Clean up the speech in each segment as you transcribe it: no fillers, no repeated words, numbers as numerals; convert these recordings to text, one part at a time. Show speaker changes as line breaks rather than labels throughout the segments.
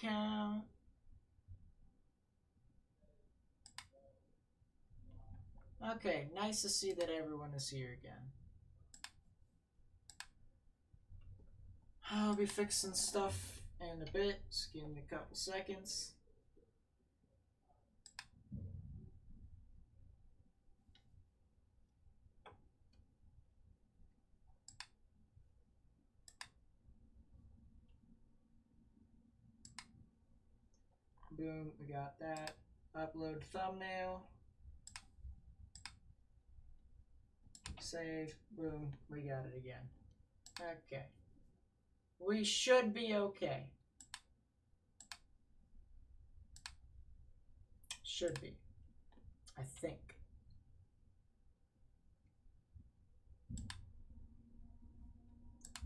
account. Okay, nice to see that everyone is here again. I'll be fixing stuff in a bit. Just give me a couple seconds. Boom, we got that. Upload thumbnail. Save. Boom, we got it again. Okay. We should be okay. Should be. I think.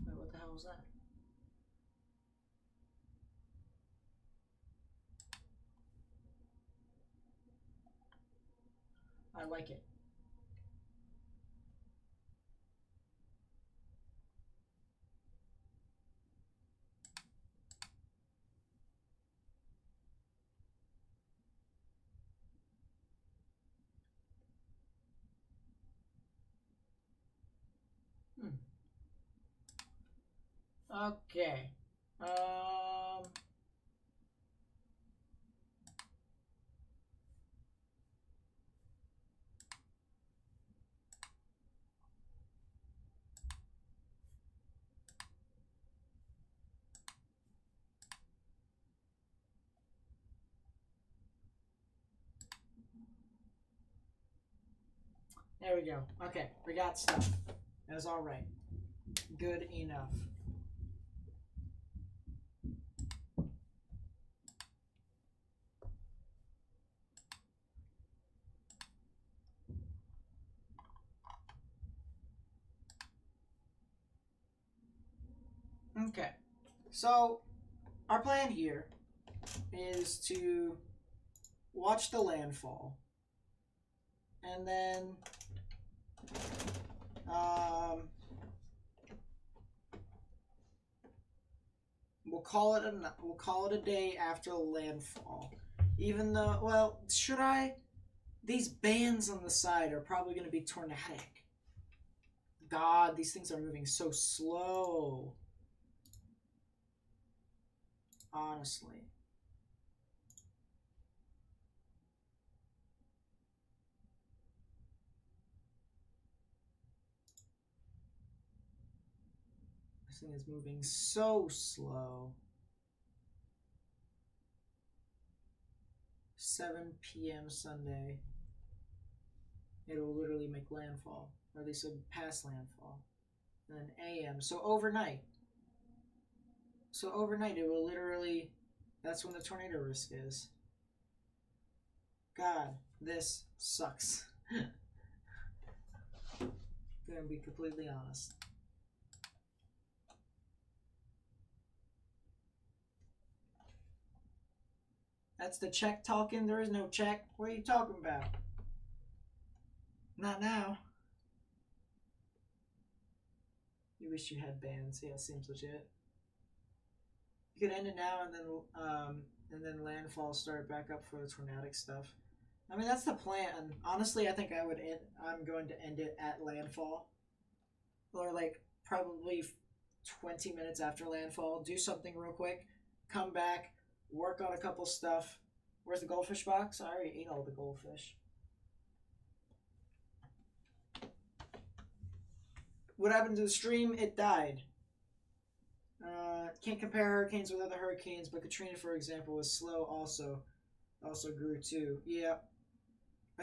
Wait, what the hell was that? I like it. Okay. There we go. Okay, we got stuff. That's all right. Good enough. Okay, so our plan here is to watch the landfall, and then we'll call it a day after the landfall. Even though, well, should I? These bands on the side are probably going to be tornadic. God, these things are moving so slow. Honestly. This thing is moving so slow. 7 p.m. Sunday. It'll literally make landfall. Or at least past landfall. And then AM. So overnight. So overnight it will literally... That's when the tornado risk is. God, this sucks. Gonna be completely honest. That's the check talking? There is no check. What are you talking about? Not now. You wish you had bands. Yeah, seems legit. You could end it now and then landfall start back up for the tornadic stuff. I mean, that's the plan. Honestly, I think I'm going to end it at landfall. Or like probably 20 minutes after landfall. Do something real quick. Come back. Work on a couple stuff. Where's the goldfish box? I already ate all the goldfish. What happened to the stream? It died. Can't compare hurricanes with other hurricanes, but Katrina, for example, was slow also grew too. Yeah.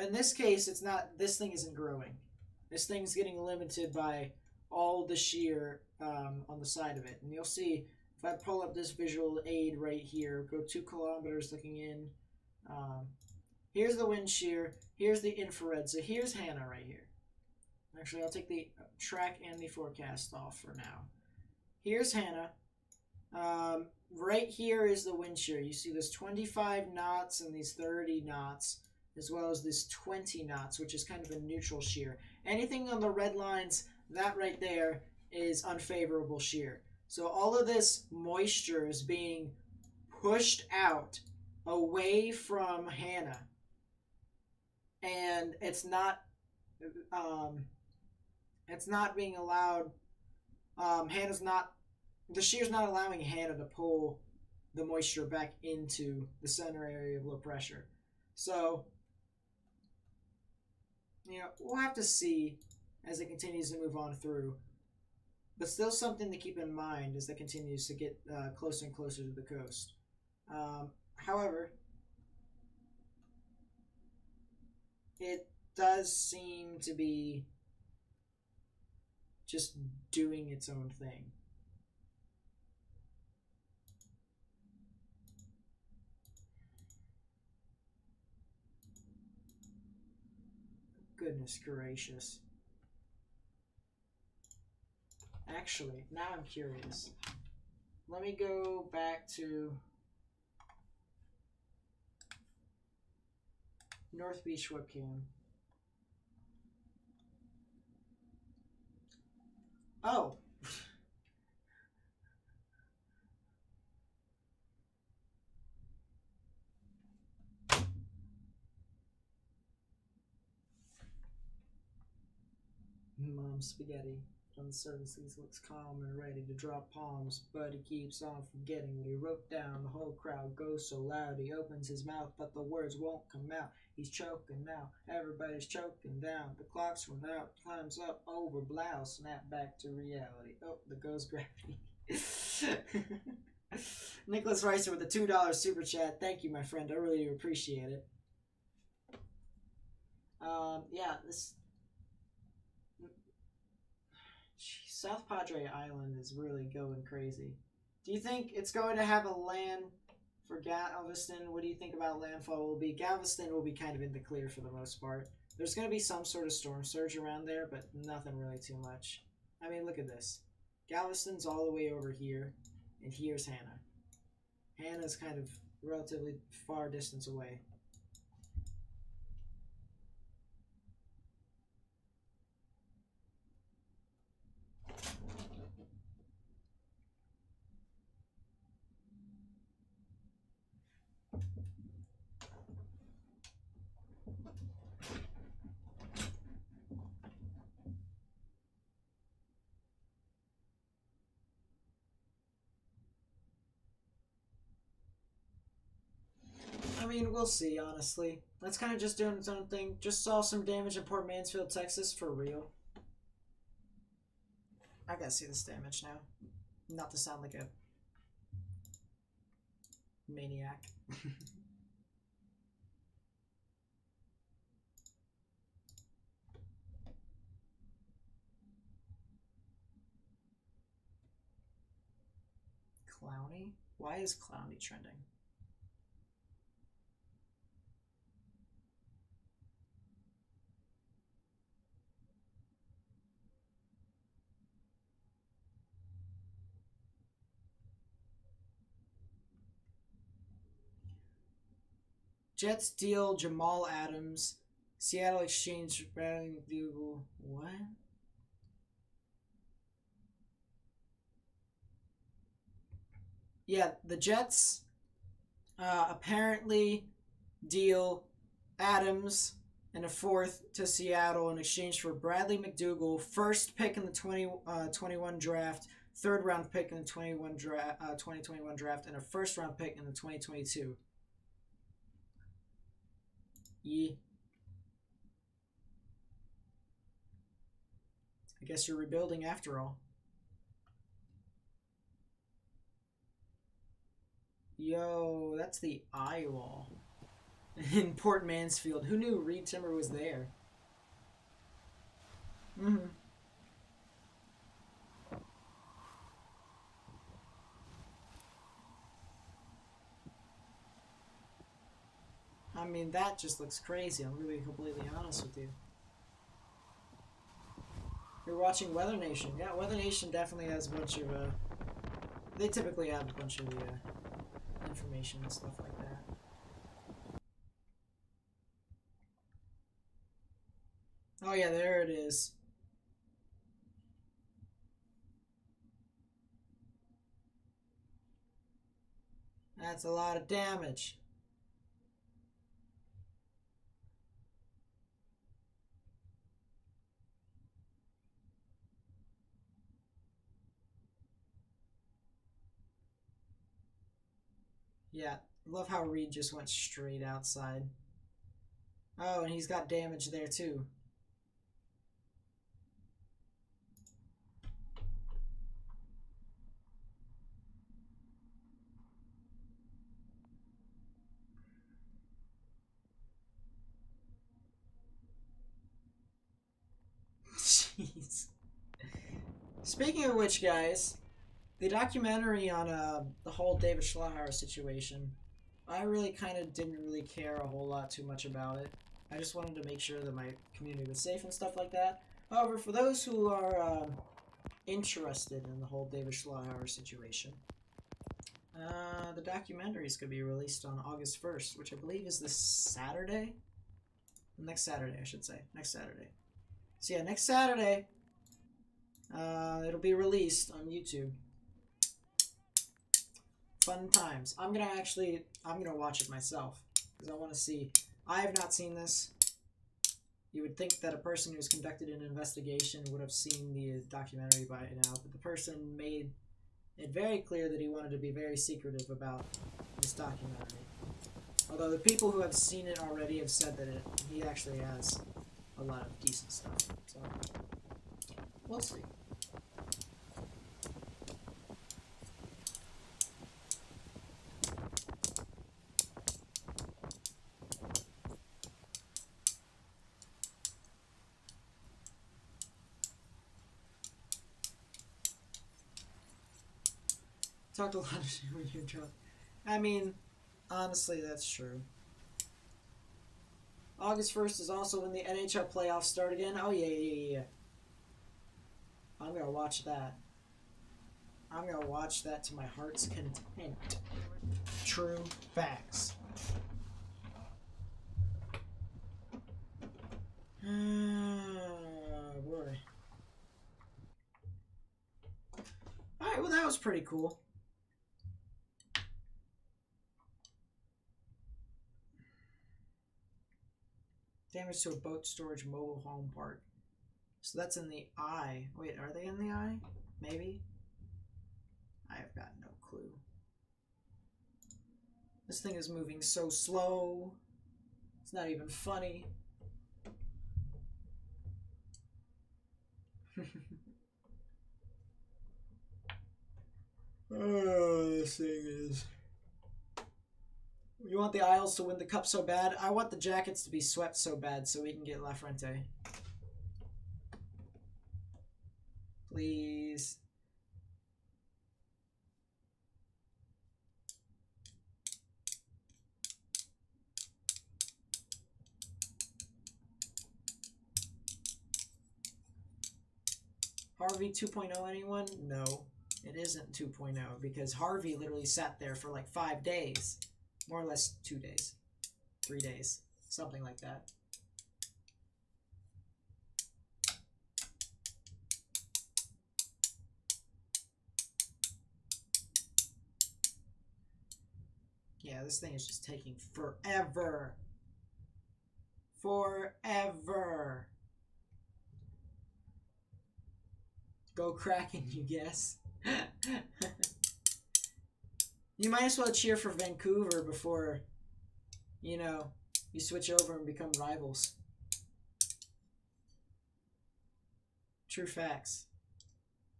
In this case, it's not. This thing isn't growing. This thing's getting limited by all the shear on the side of it. And you'll see, if I pull up this visual aid right here, go 2 kilometers looking in. Here's the wind shear. Here's the infrared. So here's Hanna right here. Actually, I'll take the track and the forecast off for now. Here's Hanna. Right here is the wind shear. You see this 25 knots and these 30 knots, as well as this 20 knots, which is kind of a neutral shear. Anything on the red lines, that right there is unfavorable shear. So all of this moisture is being pushed out away from Hanna, and it's not being allowed. Hannah's not the shear's not allowing Hanna to pull the moisture back into the center area of low pressure. So, we'll have to see as it continues to move on through. But still something to keep in mind as it continues to get closer and closer to the coast. However, it does seem to be just doing its own thing. Goodness gracious. Actually, now I'm curious. Let me go back to North Beach webcam. Oh. Mom spaghetti on the surface looks calm and ready to drop palms, but he keeps on forgetting what he wrote down. The whole crowd goes so loud he opens his mouth, but the words won't come out. He's choking now, everybody's choking down. The clocks run out, climbs up over blouse, snap back to reality. Oh, there goes gravity. Nicholas Reiser with a $2 super chat. Thank you, my friend. I really do appreciate it. Yeah, this South Padre Island is really going crazy. Do you think it's going to have a land for Galveston? What do you think about landfall will be? Galveston will be kind of in the clear for the most part. There's going to be some sort of storm surge around there, but nothing really too much. I mean, look at this. Galveston's all the way over here, and here's Hanna. Hanna's kind of relatively far distance away. I mean, we'll see, honestly. That's kind of just doing its own thing. Just saw some damage in Port Mansfield, Texas, for real. I gotta see this damage now. Not to sound like a maniac. Clowny? Why is Clowny trending? Jets deal Jamal Adams. Seattle exchange Bradley McDougall. What? Yeah, the Jets apparently deal Adams and a fourth to Seattle in exchange for Bradley McDougall, first pick in the 2021 draft, third round pick in the 2021 draft, and a first round pick in the 2022. Yeah. I guess you're rebuilding after all. Yo, that's the eye wall in Port Mansfield. Who knew Reed Timber was there? Mm-hmm. I mean, that just looks crazy. I'm going to be completely honest with you. You're watching Weather Nation. Yeah, Weather Nation definitely has a bunch of, they typically have a bunch of information and stuff like that. Oh yeah, there it is. That's a lot of damage. Yeah, love how Reed just went straight outside. Oh, and he's got damage there too. Jeez. Speaking of which, guys, the documentary on the whole David Schlauer situation, I really kind of didn't really care a whole lot too much about it. I just wanted to make sure that my community was safe and stuff like that. However, for those who are interested in the whole David Schlauer situation, the documentary is going to be released on August 1st, which I believe is this Saturday? Next Saturday, I should say. Next Saturday. So yeah, next Saturday, it'll be released on YouTube. Fun times. I'm gonna watch it myself because I want to see. I have not seen this. You would think that a person who's conducted an investigation would have seen the documentary by now, but the person made it very clear that he wanted to be very secretive about this documentary. Although the people who have seen it already have said that he actually has a lot of decent stuff. So we'll see. Talked a lot of shit when you're drunk. I mean, honestly, that's true. August 1st is also when the NHL playoffs start again. Oh, yeah. I'm going to watch that. I'm going to watch that to my heart's content. True facts. Oh, boy. Alright, well, that was pretty cool. Damage to a boat storage mobile home park. So that's in the eye. Wait, are they in the eye? Maybe? I have got no clue. This thing is moving so slow. It's not even funny. Oh, this thing is... You want the Isles to win the cup so bad? I want the Jackets to be swept so bad so we can get Lafrente. Please. Harvey 2.0 anyone? No, it isn't 2.0 because Harvey literally sat there for like 5 days. More or less 2 days. 3 days. Something like that. Yeah, this thing is just taking forever. Forever. Go Kraken, you guess. You might as well cheer for Vancouver before, you know, you switch over and become rivals. True facts.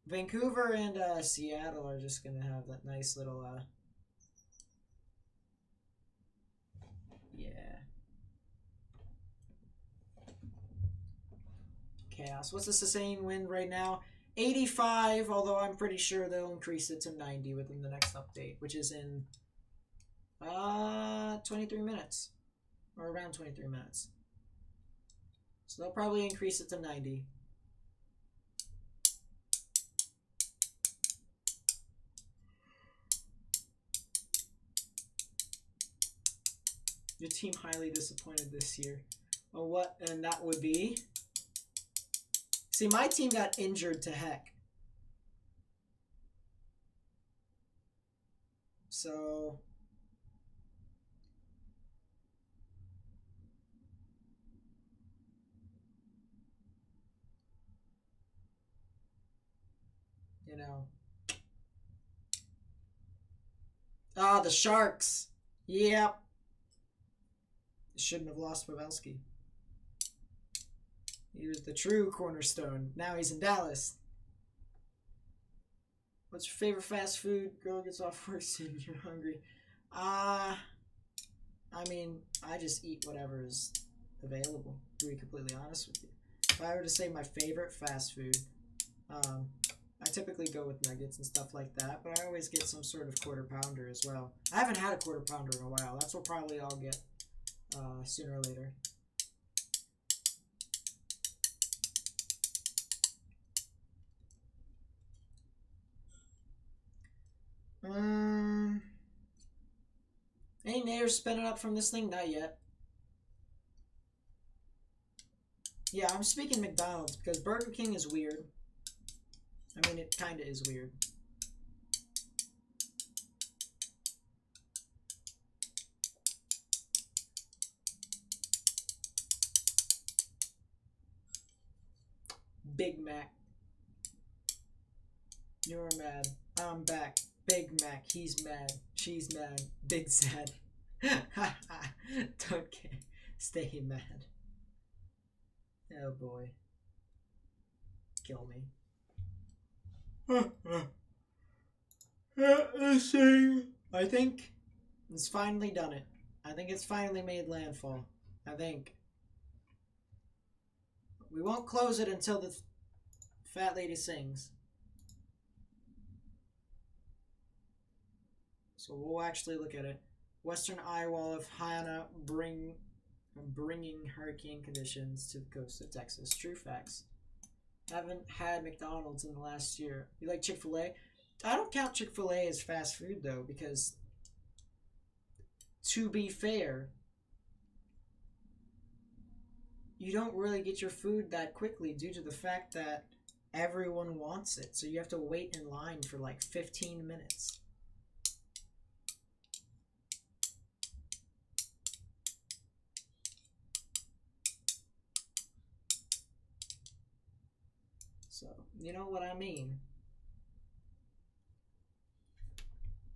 Vancouver and Seattle are just going to have that nice little, yeah. Chaos. What's the sustained wind right now? 85, although I'm pretty sure they'll increase it to 90 within the next update, which is in 23 minutes. Or around 23 minutes. So they'll probably increase it to 90. Your team highly disappointed this year. Oh, what? And that would be... See, my team got injured to heck. So, know. Ah, the Sharks. Yep. Shouldn't have lost Pavelski. He was the true cornerstone. Now he's in Dallas. What's your favorite fast food? Girl gets off work soon. You're hungry. I mean, I just eat whatever is available, to be completely honest with you. If I were to say my favorite fast food, I typically go with nuggets and stuff like that, but I always get some sort of quarter pounder as well. I haven't had a quarter pounder in a while. That's what probably I'll get sooner or later. Any neighbors spinning up from this thing? Not yet. Yeah, I'm speaking McDonald's because Burger King is weird. I mean, it kind of is weird. Big Mac. You're mad. I'm back. Big Mac. He's mad. She's mad. Big sad. Don't care. Stay mad. Oh boy. Kill me. Let's see. I think it's finally done it. I think it's finally made landfall. I think. We won't close it until the fat lady sings. So we'll actually look at it. Western eye wall of Hanna bringing hurricane conditions to the coast of Texas. True facts. Haven't had McDonald's in the last year. You like Chick-fil-A? I don't count Chick-fil-A as fast food though, because to be fair, you don't really get your food that quickly due to the fact that everyone wants it. So you have to wait in line for like 15 minutes. So, you know what I mean?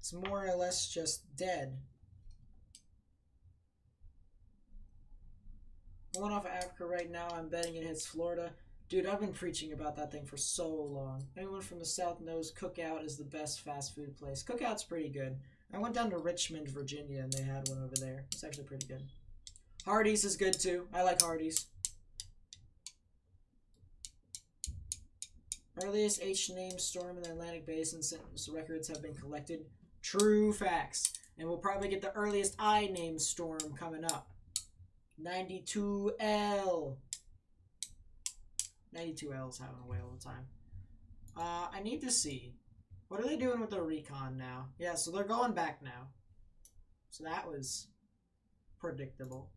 It's more or less just dead. I went off of Africa right now. I'm betting it hits Florida. Dude, I've been preaching about that thing for so long. Anyone from the South knows Cookout is the best fast food place. Cookout's pretty good. I went down to Richmond, Virginia, and they had one over there. It's actually pretty good. Hardee's is good, too. I like Hardee's. Earliest H-name storm in the Atlantic Basin since records have been collected. True facts. And we'll probably get the earliest I-name storm coming up. 92L. 92L is having a whale of a time. I need to see. What are they doing with the recon now? Yeah, so they're going back now. So that was predictable.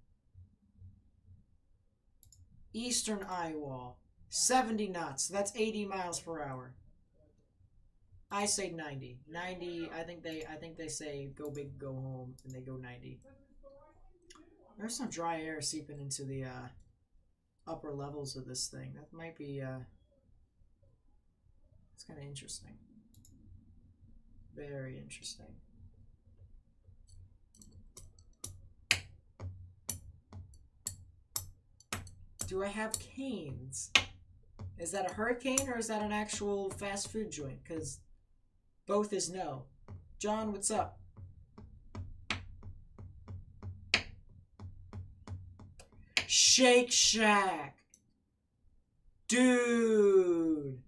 Eastern eye wall. 70 knots. That's 80 miles per hour. I say 90. 90, I think they say go big, go home, and they go 90. There's some dry air seeping into the upper levels of this thing. That might be it's kind of interesting. Very interesting. Do I have canes? Is that a hurricane or is that an actual fast food joint? Because both is no. John, what's up? Shake Shack. Dude.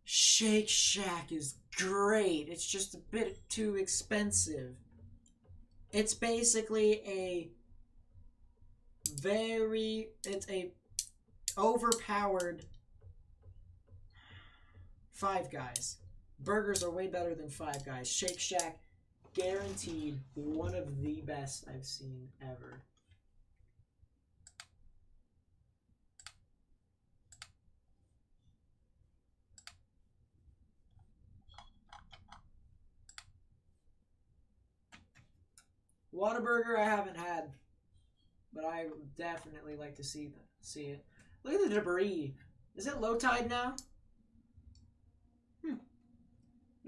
Shake Shack is great. It's just a bit too expensive. It's basically it's a overpowered Five Guys. Burgers are way better than Five Guys. Shake Shack, guaranteed one of the best I've seen ever. Whataburger I haven't had, but I would definitely like to see it. Look at the debris. Is it low tide now?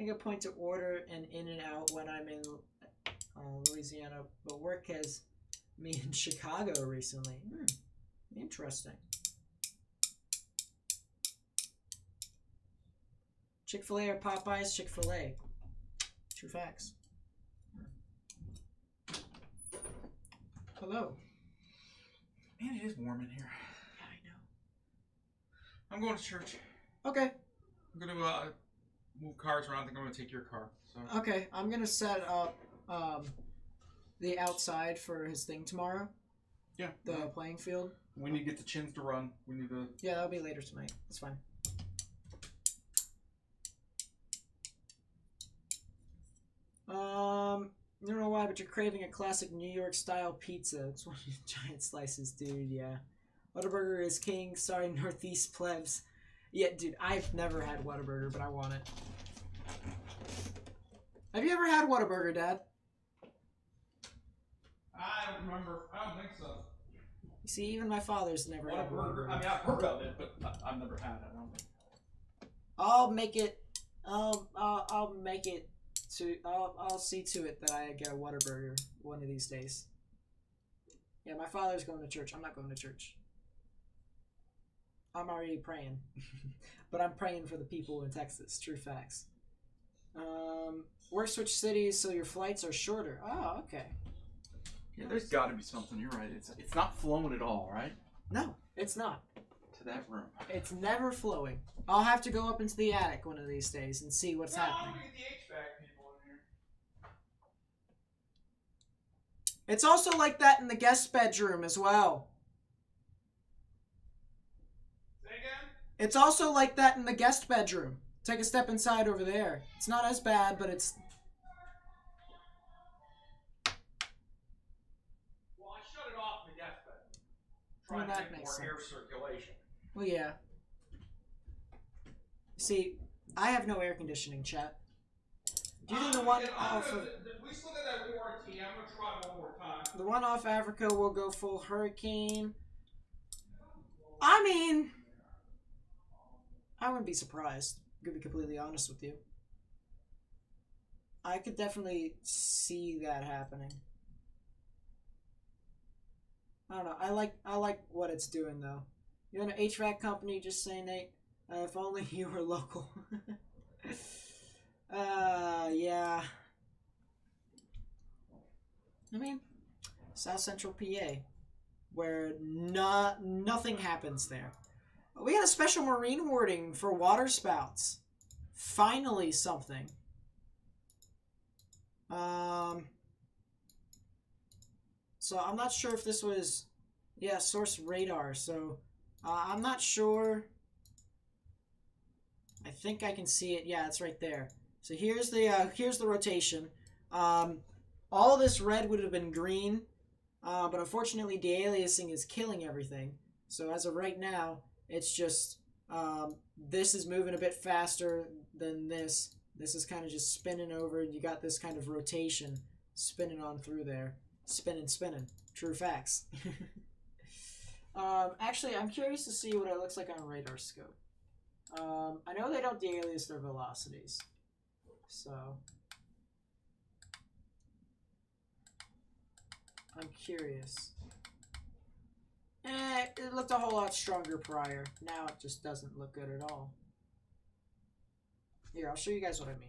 Make a point to order an in and out when I'm in Louisiana, but work has me in Chicago recently. Interesting. Chick-fil-A or Popeyes? Chick-fil-A. True facts. Hello.
Man, it is warm in here.
Yeah, I know.
I'm going to church.
Okay.
I'm going to move cars around. I think I'm going to take your car. So.
Okay, I'm going to set up the outside for his thing tomorrow.
Yeah.
The playing field.
We need to get the chins to run. We need to...
Yeah, that'll be later tonight. That's fine. I don't know why, but you're craving a classic New York style pizza. It's one of these giant slices, dude. Yeah. Whataburger is king. Sorry, Northeast plebs. Yeah, dude, I've never had Whataburger, but I want it. Have you ever had Whataburger, Dad?
I don't remember. I don't think so.
You see, even my father's never had Whataburger.
I mean, I've heard of it, but I've never had it. I don't think.
I'll make it. I'll make it. I'll see to it that I get a Whataburger one of these days. Yeah, my father's going to church. I'm not going to church. I'm already praying. But I'm praying for the people in Texas. True facts. Work switch cities so your flights are shorter. Oh, okay.
Yeah, there's got to be something. You're right. It's not flowing at all, right?
No, it's not.
To that room.
It's never flowing. I'll have to go up into the attic one of these days and see what's happening.
I'm gonna get the HVAC people in here.
It's also like that in the guest bedroom as well.
Say again?
It's also like that in the guest bedroom. Take a step inside over there. It's not as bad, but it's...
Well, I shut it off in the guest bedroom.
Well,
Trying
that
to get
makes
more air
sense.
circulation.
Well, yeah. See, I have no air conditioning, chat. Do you think the one off of...
We still got that warranty. I'm going to try one more time.
The one off Africa will go full hurricane. I mean... I wouldn't be surprised. I'm going to be completely honest with you. I could definitely see that happening. I don't know. I like what it's doing, though. You're an HVAC company, just saying, Nate. If only you were local. Yeah. I mean, South Central PA, where nothing happens there. We got a special marine warning for water spouts. Finally something. So I'm not sure if this was... Yeah, source radar. So I'm not sure... I think I can see it. Yeah, it's right there. So here's the rotation. All this red would have been green, but unfortunately de-aliasing is killing everything. So as of right now, it's just this is moving a bit faster than this. This is kind of just spinning over, and you got this kind of rotation spinning on through there. Spinning. True facts. Actually, I'm curious to see what it looks like on a radar scope. I know they don't de-alias their velocities, so I'm curious. It looked a whole lot stronger prior. Now it just doesn't look good at all. Here, I'll show you guys what I mean.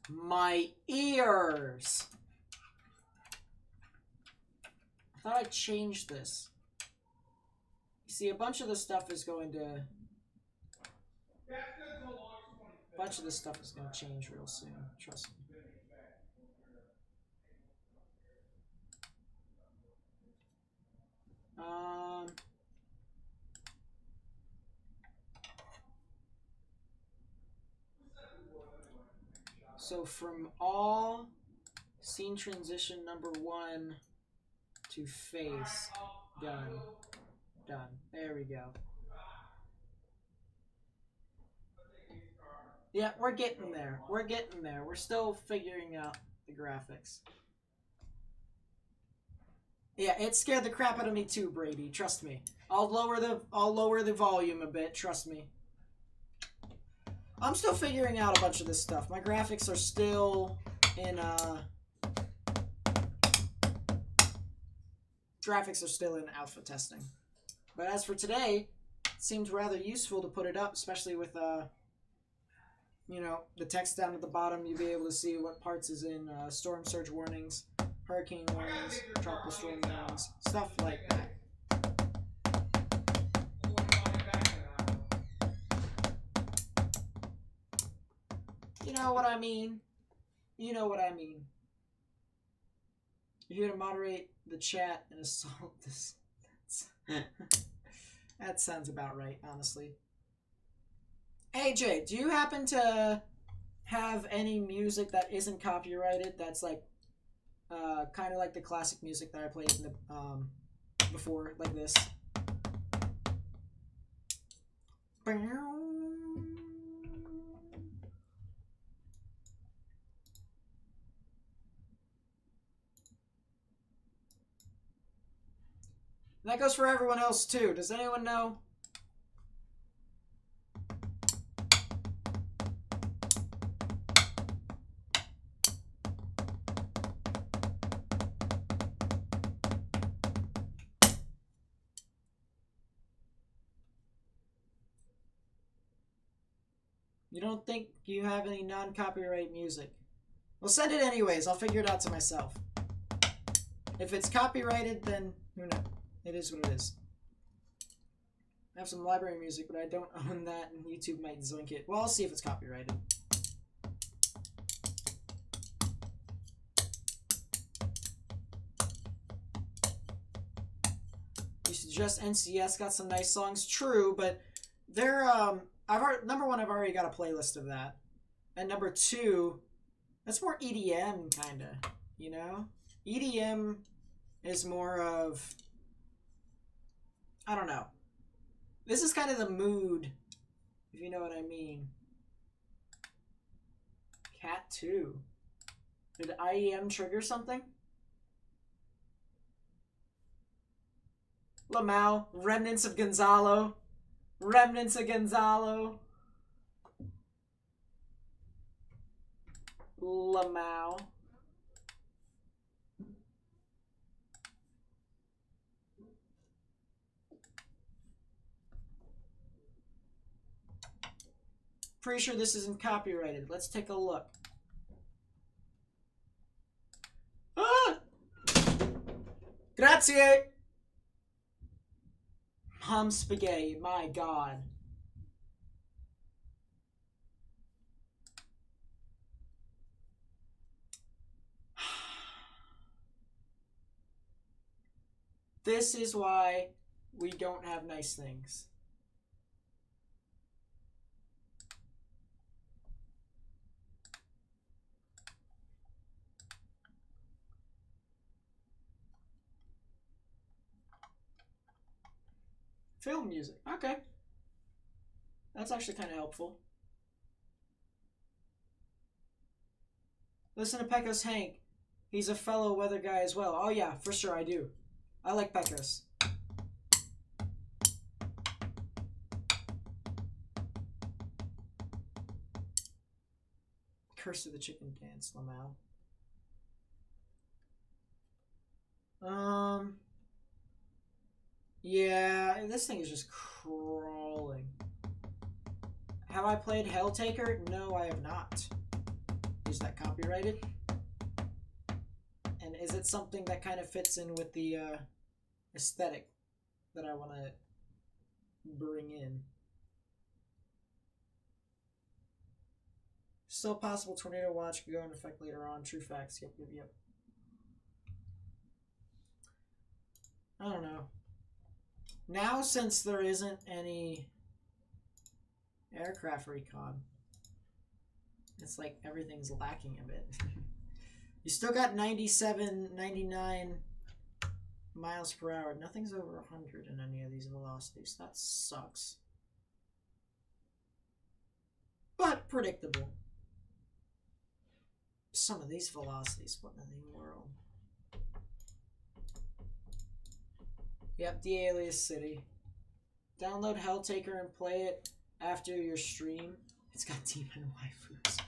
My ears! I thought I changed this. You see, a bunch of the stuff is going to... A bunch of this stuff is going to change real soon. Trust me. So from all scene transition number 1 to face, done. There we go. Yeah, we're getting there. We're still figuring out the graphics. Yeah, it scared the crap out of me too, Brady. Trust me. I'll lower the volume a bit. Trust me. I'm still figuring out a bunch of this stuff. My graphics are still in alpha testing. But as for today, it seemed rather useful to put it up, especially with you know, the text down at the bottom. You'll be able to see what parts is in storm surge warnings, hurricane warnings, tropical storm warnings, stuff like that. You know what I mean? You know what I mean. You're here to moderate the chat and assault this. That sounds about right, honestly. AJ, do you happen to have any music that isn't copyrighted? That's like, kind of like the classic music that I played in the before, like this. That goes for everyone else too. Does anyone know? You don't think you have any non-copyright music? Well, send it anyways. I'll figure it out to myself. If it's copyrighted, then who knows? It is what it is. I have some library music, but I don't own that, and YouTube might zoink it. Well, I'll see if it's copyrighted. You suggest NCS got some nice songs. True, but they're number one, I've already got a playlist of that, and number two, that's more EDM kinda. You know, EDM is more of, I don't know. This is kind of the mood, if you know what I mean. Cat 2. Did IEM trigger something? Lamau. Remnants of Gonzalo. Remnants of Gonzalo. Lamau. Pretty sure this isn't copyrighted. Let's take a look. Ah! Grazie! Mom spaghetti, my god. This is why we don't have nice things. Film music. Okay. That's actually kind of helpful. Listen to Pecos Hank. He's a fellow weather guy as well. Oh yeah, for sure I do. I like Pecos. Curse of the Chicken Dance, Lamau. Yeah, this thing is just crawling. Have I played Helltaker? No, I have not. Is that copyrighted? And is it something that kind of fits in with the aesthetic that I want to bring in? Still possible tornado watch could go into effect later on. True facts. Yep, yep, yep. I don't know. Now, since there isn't any aircraft recon, it's like everything's lacking a bit. You still got 97, 99 miles per hour. Nothing's over 100 in any of these velocities. That sucks. But predictable. Some of these velocities, what in the world? Yep, the Alias City. Download Helltaker and play it after your stream. It's got demon waifus.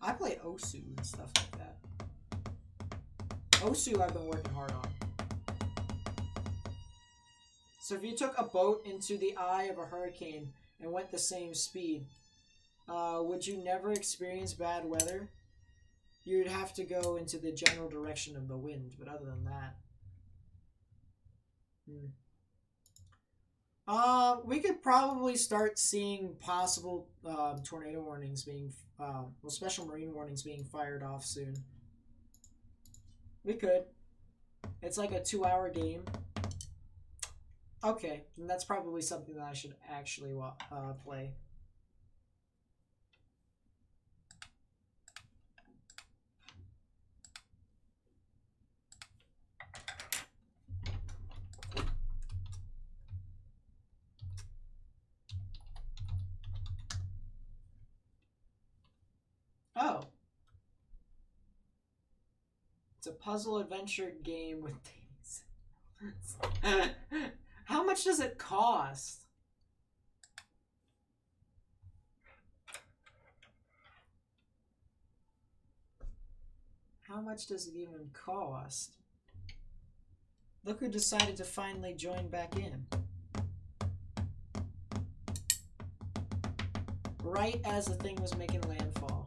I play Osu and stuff like that. Osu I've been working hard on. So if you took a boat into the eye of a hurricane and went the same speed, would you never experience bad weather? You'd have to go into the general direction of the wind, but other than that... we could probably start seeing possible tornado warnings being, special marine warnings being fired off soon. We could. It's like a 2-hour game. Okay, and that's probably something that I should actually play. Oh. It's a puzzle adventure game with things. How much does it cost? How much does it even cost? Look who decided to finally join back in. Right as the thing was making landfall.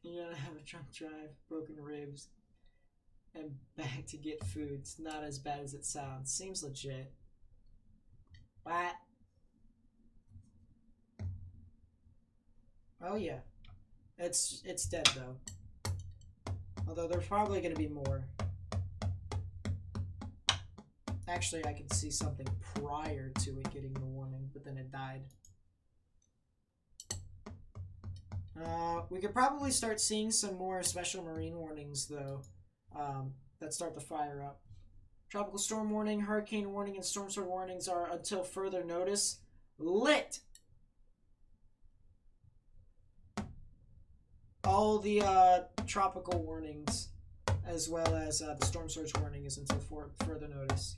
You gotta have a drunk drive, broken ribs, and back to get food. It's not as bad as it sounds. Seems legit. What? Oh yeah. It's dead though. Although there's probably gonna be more. Actually, I could see something prior to it getting the warning, but then it died. We could probably start seeing some more special marine warnings, though, that start to fire up. Tropical storm warning, hurricane warning, and storm surge warnings are until further notice. Lit! All the tropical warnings, as well as the storm surge warning, is until further notice.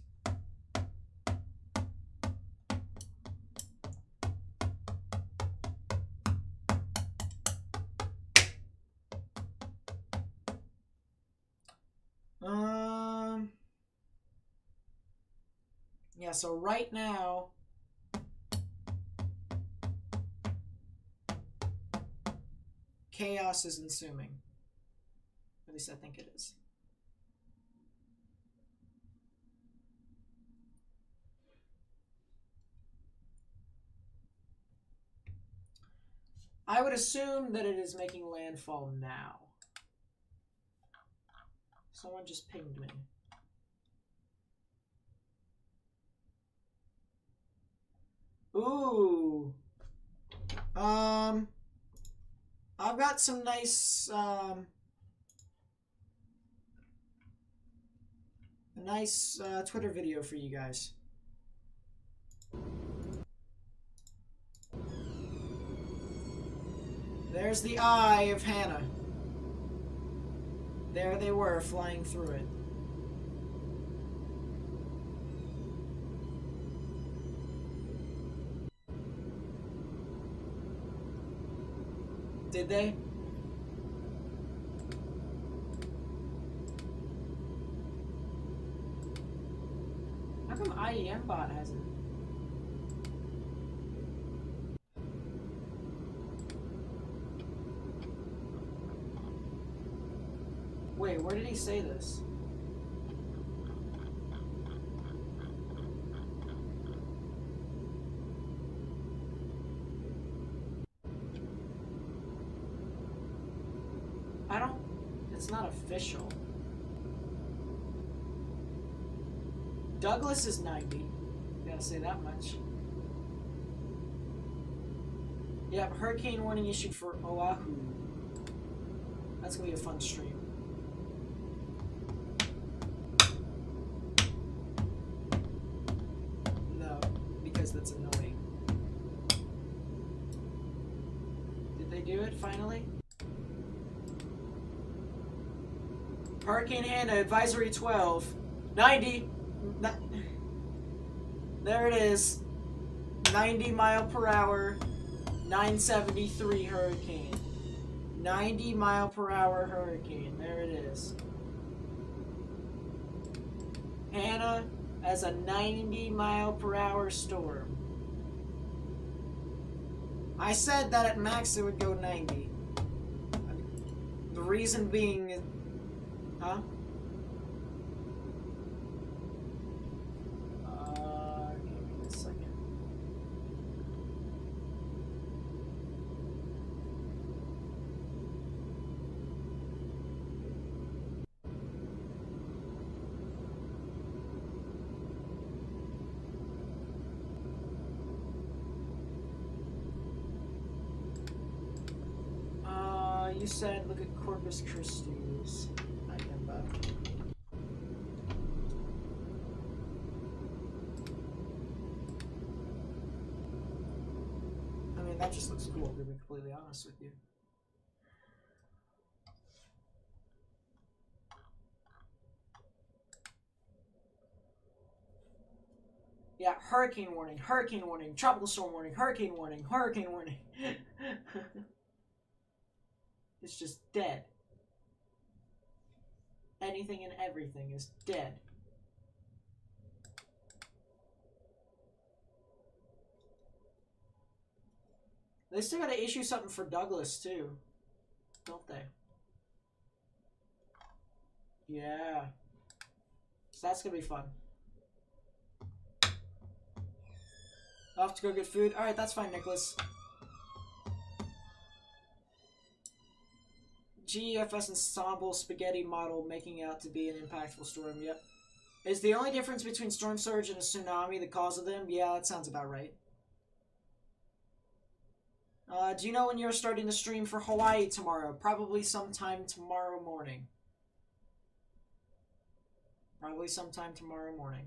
Yeah, so right now, chaos is ensuing. At least I think it is. I would assume that it is making landfall now. Someone just pinged me. Ooh. I've got some nice, a nice Twitter video for you guys. There's the eye of Hanna. There they were, flying through it. Did they? How come IEM bot hasn't? Wait, where did he say this? It's not official. Douglas is 90. Gotta say that much. Yeah, hurricane warning issued for Oahu. That's gonna be a fun stream. No, because that's annoying. Did they do it finally? Hurricane Hanna, advisory 12. 90. There it is. 90 mile per hour, 973 hurricane. 90 mile per hour hurricane. There it is. Hanna as a 90 mile per hour storm. I said that at max it would go 90. The reason being... Huh? Give me a second. You said look at Corpus Christi's. I can I mean, that just looks cool, to be completely honest with you. Yeah, hurricane warning, tropical storm warning, hurricane warning, hurricane warning. It's just dead. Anything and everything is dead. They still gotta issue something for Douglas, too. Don't they? Yeah. So that's gonna be fun. Off to go get food? Alright, that's fine, Nicholas. GEFS ensemble spaghetti model making out to be an impactful storm. Yep. Is the only difference between storm surge and a tsunami the cause of them? Yeah, that sounds about right. Do you know when you're starting to stream for Hawaii tomorrow? Probably sometime tomorrow morning. Probably sometime tomorrow morning.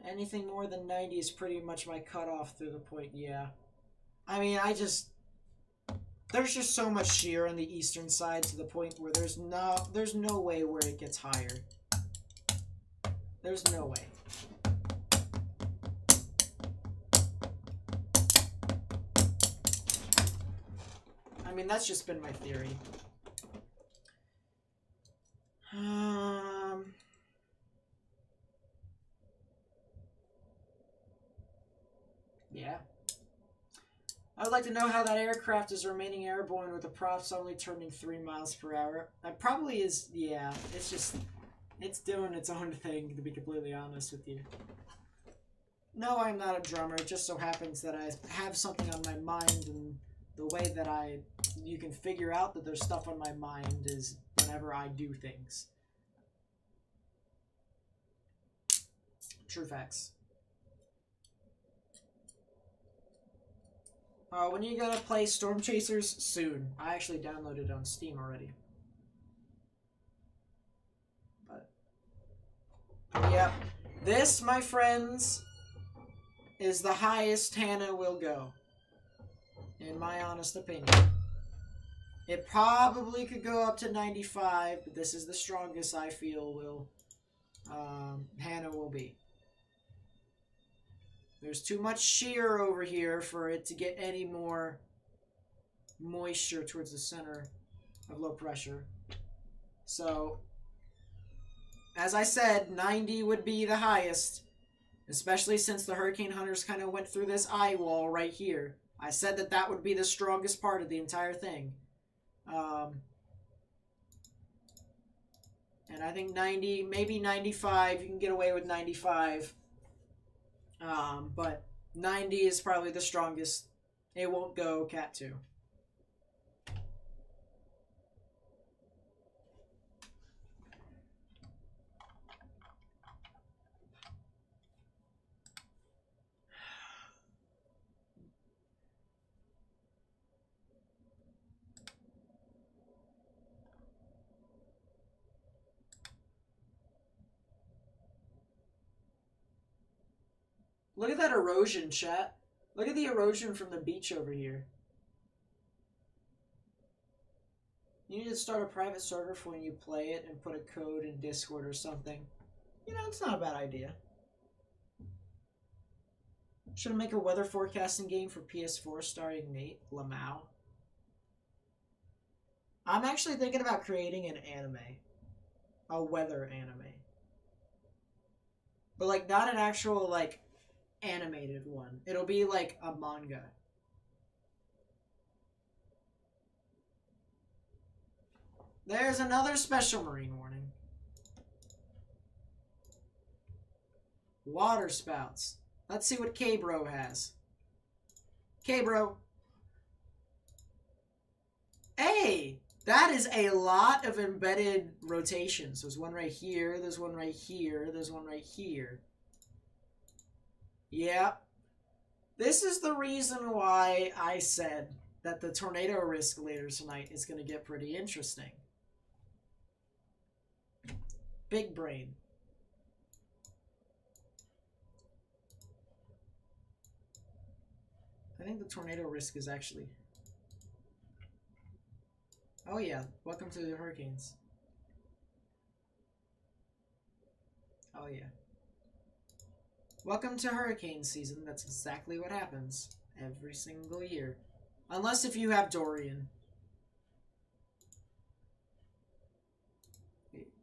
Anything more than 90 is pretty much my cutoff through the point, yeah. I mean, there's just so much shear on the eastern side to the point where there's no way where it gets higher. There's no way. I mean, that's just been my theory. Yeah. I would like to know how that aircraft is remaining airborne with the props only turning 3 miles per hour. That probably is, yeah, it's just, it's doing its own thing, to be completely honest with you. No, I'm not a drummer. It just so happens that I have something on my mind, and the way that you can figure out that there's stuff on my mind is whenever I do things. True facts. When are you gonna play Storm Chasers? Soon. I actually downloaded it on Steam already. But, yep. This, my friends, is the highest Hanna will go. In my honest opinion. It probably could go up to 95, but this is the strongest I feel Hanna will be. There's too much shear over here for it to get any more moisture towards the center of low pressure. So, as I said, 90 would be the highest, especially since the hurricane hunters kind of went through this eye wall right here. I said that that would be the strongest part of the entire thing. And I think 90, maybe 95, you can get away with 95. But 90 is probably the strongest. It won't go Cat 2. Look at that erosion, chat. Look at the erosion from the beach over here. You need to start a private server for when you play it and put a code in Discord or something. You know, it's not a bad idea. Should I make a weather forecasting game for PS4 starring Nate Lamau? I'm actually thinking about creating an anime. A weather anime. But, like, not an actual, like, animated one. It'll be, like, a manga. There's another special marine warning. Water spouts. Let's see what K-Bro has. K-Bro. Hey! That is a lot of embedded rotations. There's one right here, there's one right here, there's one right here. Yeah. This is the reason why I said that the tornado risk later tonight is going to get pretty interesting. Big brain. I think the tornado risk is actually... Oh yeah, welcome to the hurricanes. Oh yeah. Welcome to hurricane season. That's exactly what happens every single year. Unless if you have Dorian.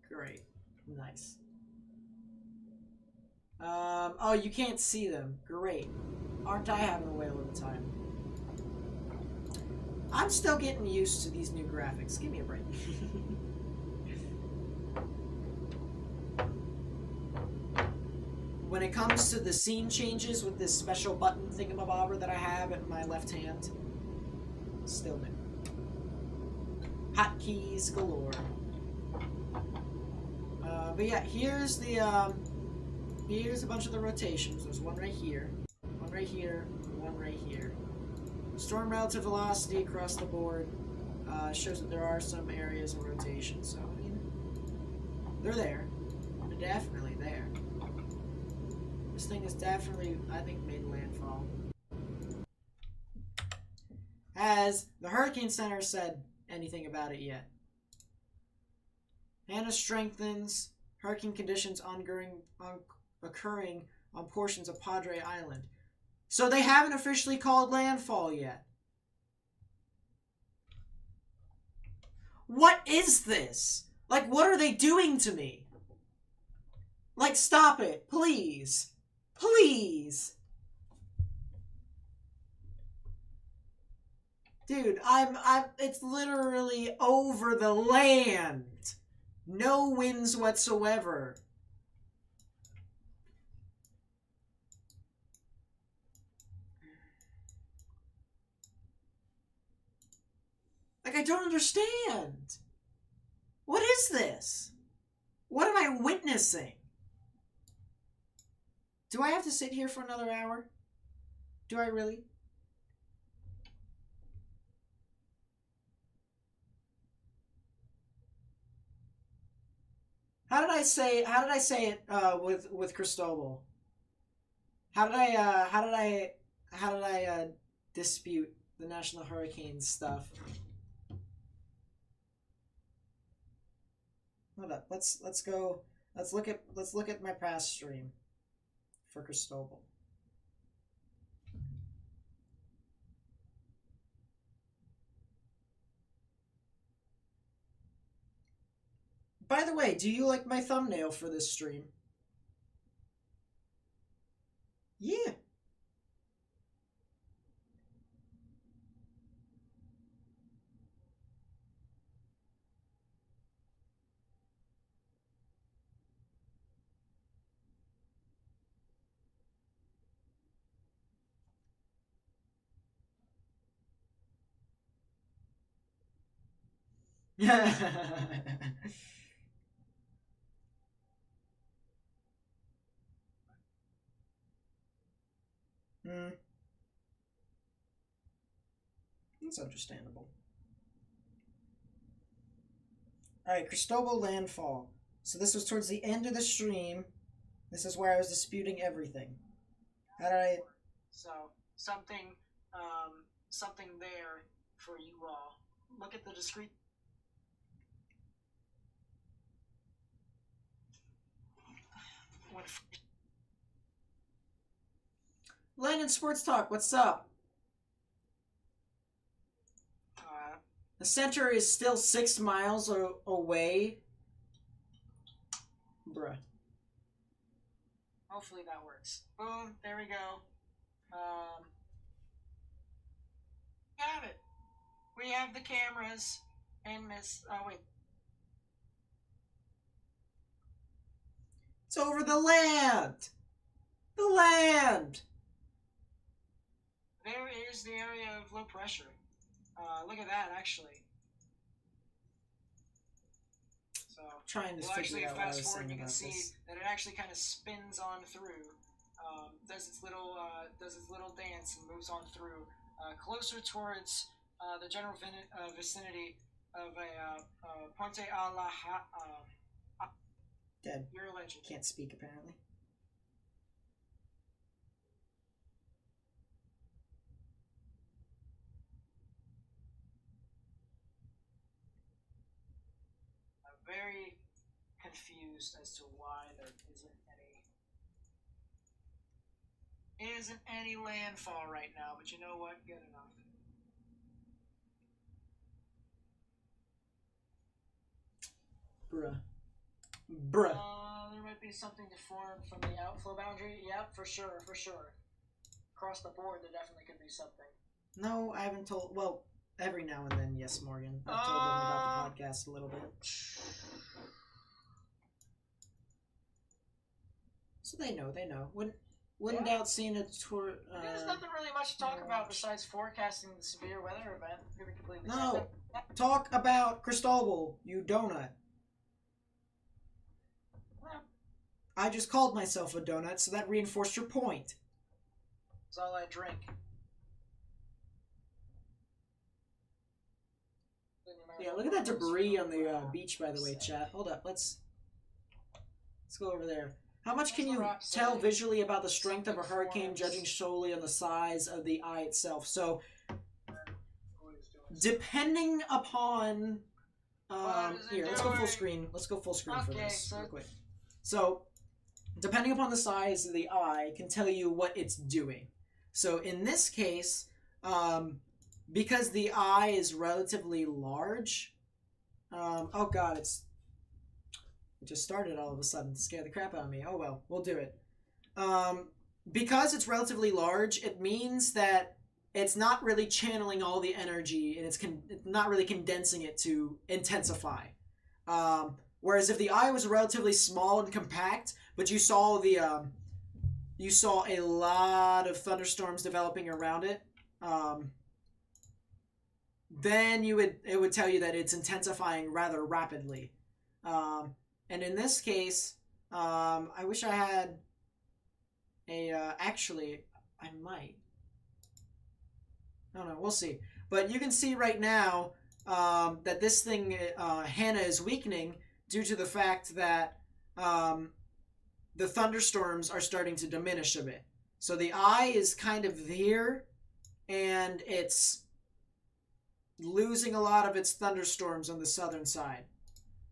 Great. Nice. Oh, you can't see them. Great. Aren't I having a whale of a time? I'm still getting used to these new graphics. Give me a break. When it comes to the scene changes with this special button thingamabobber that I have at my left hand, still new. Hotkeys galore. But yeah, here's the here's a bunch of the rotations. There's one right here, one right here, one right here. Storm relative velocity across the board shows that there are some areas of rotation. So I mean, they're there. They're definitely there. This thing is definitely, I think, made landfall. Has the Hurricane Center said anything about it yet? Hanna strengthens. Hurricane conditions occurring on portions of Padre Island. So they haven't officially called landfall yet. What is this? Like, what are they doing to me? Like, stop it, please. Please. Dude, it's literally over the land. No winds whatsoever. Like, I don't understand. What is this? What am I witnessing? Do I have to sit here for another hour? Do I really? How did I say it with Cristobal? How did I dispute the National Hurricanes stuff? Hold up. Let's look at my past stream for Cristobal. By the way, do you like my thumbnail for this stream? Yeah. Hmm. That's understandable. Alright, Cristobal Landfall. So this was towards the end of the stream. This is where I was disputing everything. How did I... So, something there for you all. Look at the discrete... in Sports Talk. What's up? The center is still 6 miles away. Bruh.
Hopefully that works. Boom, there we go. We have it. We have the cameras and this. Oh wait.
It's over the land. The land.
There is the area of low pressure. Look at that, actually. So
Trying to
we'll
figure
actually
out what I
fast
was
forward.
saying
You can
about
see
this.
that it actually kind of spins on through. Does its little dance and moves on through, closer towards the general vicinity of a Ponte a la
Dead.
You're a legend.
Can't speak apparently.
I'm very confused as to why there isn't any landfall right now, but you know what? Good enough.
Bruh. Bruh.
There might be something to form from the outflow boundary. Yep, for sure, for sure. Across the board, there definitely could be something.
No, I haven't told. Well, every now and then, yes, Morgan. I've told them about the podcast a little bit. So they know, they know. Wouldn't doubt seeing a tour.
There's nothing really much to talk about besides forecasting the severe weather event. To be completely
No, talk about Cristobal, you donut. I just called myself a donut, so that reinforced your point.
That's all I drink.
Yeah, look at that debris on the beach, by the way, chat. Hold up, let's go over there. How much can you tell visually about the strength of a hurricane, judging solely on the size of the eye itself? So, depending upon here, let's go full screen. Let's go full screen for this real quick. So, depending upon the size of the eye, can tell you what it's doing. So, in this case, because the eye is relatively large, oh god, it just started all of a sudden to scare the crap out of me. Oh well, we'll do it. Because it's relatively large, it means that it's not really channeling all the energy, and it's not really condensing it to intensify. Whereas if the eye was relatively small and compact, but you saw a lot of thunderstorms developing around it, then it would tell you that it's intensifying rather rapidly. And in this case, I wish I had a, actually, I might. No, we'll see. But you can see right now that this thing, Hanna, is weakening due to the fact that the thunderstorms are starting to diminish a bit. So the eye is kind of here, and it's losing a lot of its thunderstorms on the southern side.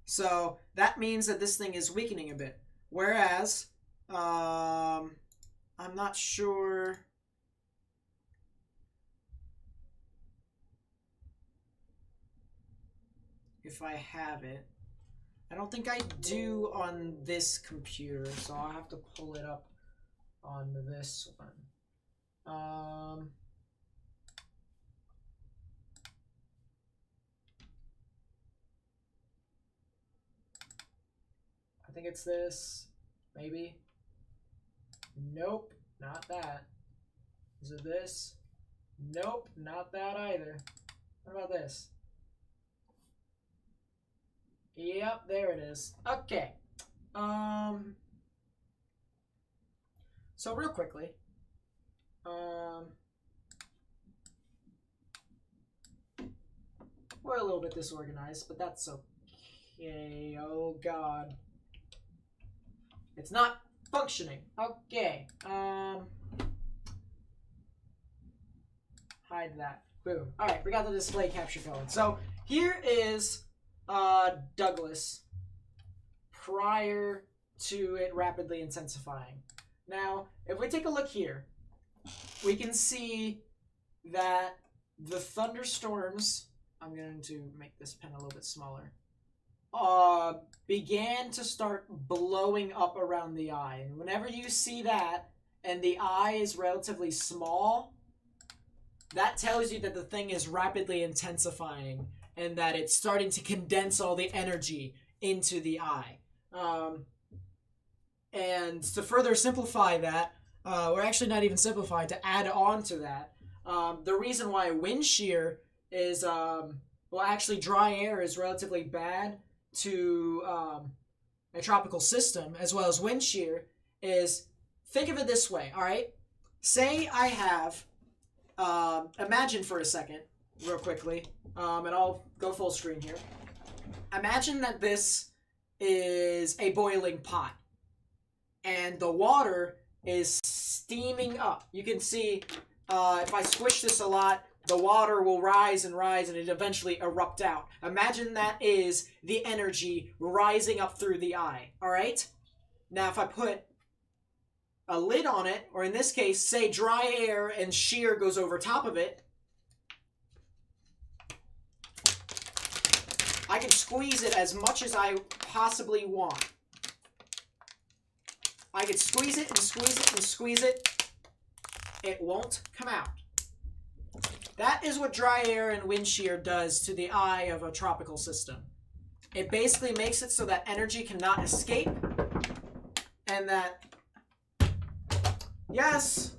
So that means that this thing is weakening a bit. Whereas, I'm not sure. If I have it. I don't think I do on this computer, so I'll have to pull it up on this one. I think it's this. Maybe. Nope, not that. Is it this? Nope, not that either. What about this? Yep, there it is. Okay. So real quickly. We're a little bit disorganized, but that's okay. Oh god. It's not functioning. Okay. Hide that. Boom. Alright, we got the display capture going. So here is Douglas prior to it rapidly intensifying. Now, if we take a look here, we can see that the thunderstorms, I'm going to make this pen a little bit smaller, began to start blowing up around the eye. And whenever you see that, and the eye is relatively small, that tells you that the thing is rapidly intensifying and that it's starting to condense all the energy into the eye. And to further simplify that, or actually not even simplify, to add on to that, the reason why wind shear is, actually dry air is relatively bad to a tropical system as well as wind shear is, think of it this way, all right? Say I have, imagine for a second, real quickly, and I'll go full screen here. Imagine that this is a boiling pot, and the water is steaming up. You can see, if I squish this a lot, the water will rise and rise, and it eventually erupt out. Imagine that is the energy rising up through the eye, all right? Now, if I put a lid on it, or in this case, say dry air and shear goes over top of it, I can squeeze it as much as I possibly want. I can squeeze it and squeeze it and squeeze it. It won't come out. That is what dry air and wind shear does to the eye of a tropical system. It basically makes it so that energy cannot escape, and that... Yes!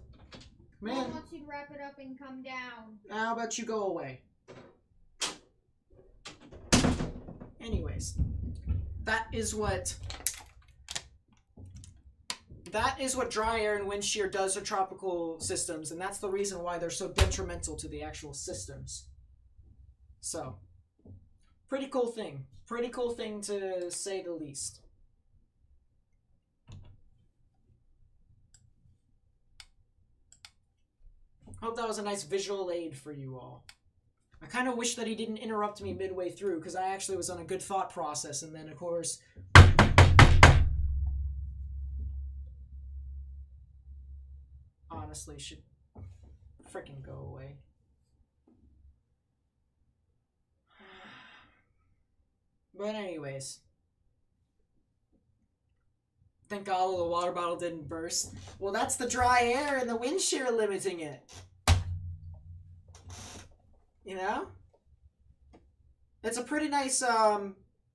Man.
I want you to wrap it up and come down.
How about you go away? Anyways, that is what dry air and wind shear does to tropical systems, and that's the reason why they're so detrimental to the actual systems. So, pretty cool thing. Pretty cool thing to say the least. Hope that was a nice visual aid for you all. I kind of wish that he didn't interrupt me midway through, because I actually was on a good thought process, and then, of course... honestly, should freaking go away. But anyways. Thank God the water bottle didn't burst. Well, that's the dry air and the wind shear limiting it. You know? It's a pretty nice